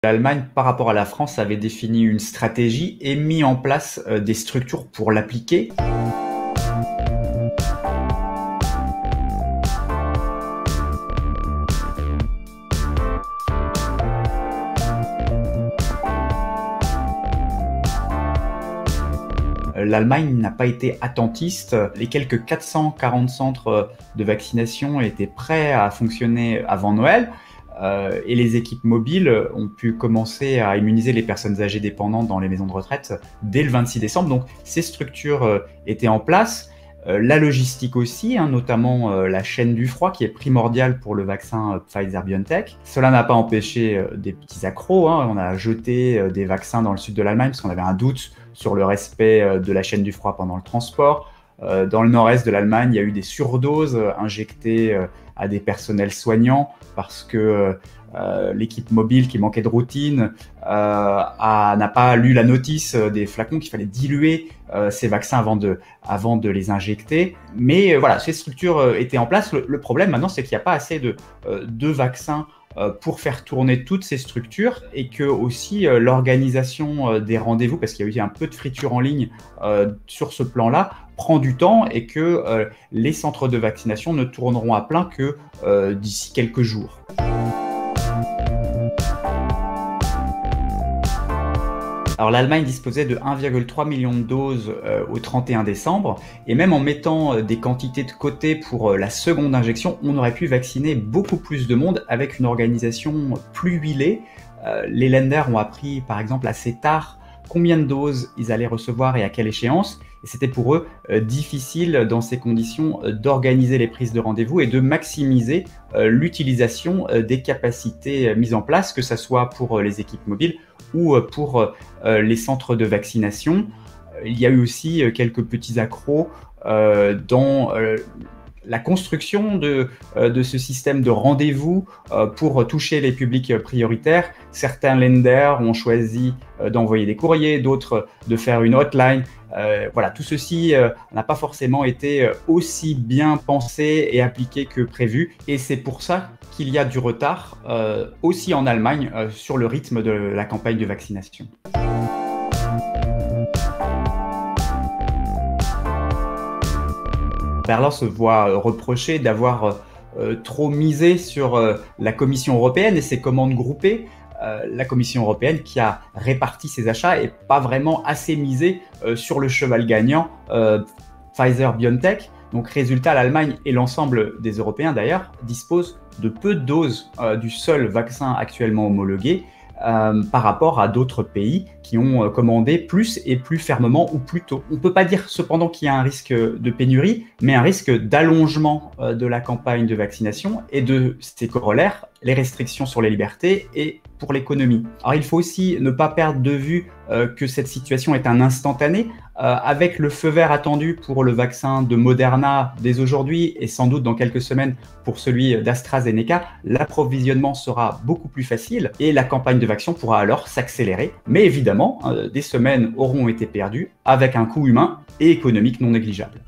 L'Allemagne, par rapport à la France, avait défini une stratégie et mis en place des structures pour l'appliquer. L'Allemagne n'a pas été attentiste. Les quelques 440 centres de vaccination étaient prêts à fonctionner avant Noël. Et les équipes mobiles ont pu commencer à immuniser les personnes âgées dépendantes dans les maisons de retraite dès le 26 décembre. Donc ces structures étaient en place. La logistique aussi, notamment la chaîne du froid qui est primordiale pour le vaccin Pfizer-BioNTech. Cela n'a pas empêché des petits accros. On a jeté des vaccins dans le sud de l'Allemagne parce qu'on avait un doute sur le respect de la chaîne du froid pendant le transport. Dans le nord-est de l'Allemagne, il y a eu des surdoses injectées à des personnels soignants parce que l'équipe mobile qui manquait de routine n'a pas lu la notice des flacons qu'il fallait diluer ces vaccins avant de les injecter. Mais voilà, ces structures étaient en place. Le problème maintenant, c'est qu'il n'y a pas assez de vaccins pour faire tourner toutes ces structures et que aussi l'organisation des rendez-vous, parce qu'il y a eu un peu de friture en ligne sur ce plan-là, prend du temps et que les centres de vaccination ne tourneront à plein que d'ici quelques jours. Alors l'Allemagne disposait de 1,3 million de doses au 31 décembre et même en mettant des quantités de côté pour la seconde injection, on aurait pu vacciner beaucoup plus de monde avec une organisation plus huilée. Les Länder ont appris par exemple assez tard combien de doses ils allaient recevoir et à quelle échéance. Et c'était pour eux difficile dans ces conditions d'organiser les prises de rendez-vous et de maximiser l'utilisation des capacités mises en place, que ce soit pour les équipes mobiles ou pour les centres de vaccination. Il y a eu aussi quelques petits accros dans la construction de ce système de rendez-vous pour toucher les publics prioritaires. Certains Länder ont choisi d'envoyer des courriers, d'autres de faire une hotline. Voilà, tout ceci n'a pas forcément été aussi bien pensé et appliqué que prévu. Et c'est pour ça qu'il y a du retard aussi en Allemagne sur le rythme de la campagne de vaccination. Berlin se voit reprocher d'avoir trop misé sur la Commission européenne et ses commandes groupées. La Commission européenne qui a réparti ses achats et pas vraiment assez misé sur le cheval gagnant Pfizer-BioNTech. Donc résultat, l'Allemagne et l'ensemble des Européens d'ailleurs disposent de peu de doses du seul vaccin actuellement homologué par rapport à d'autres pays qui ont commandé plus et plus fermement ou plus tôt. On ne peut pas dire cependant qu'il y a un risque de pénurie, mais un risque d'allongement de la campagne de vaccination et de ses corollaires, les restrictions sur les libertés et pour l'économie. Alors il faut aussi ne pas perdre de vue que cette situation est un instantané, avec le feu vert attendu pour le vaccin de Moderna dès aujourd'hui et sans doute dans quelques semaines pour celui d'AstraZeneca, l'approvisionnement sera beaucoup plus facile et la campagne de vaccination pourra alors s'accélérer. Mais évidemment, des semaines auront été perdues avec un coût humain et économique non négligeable.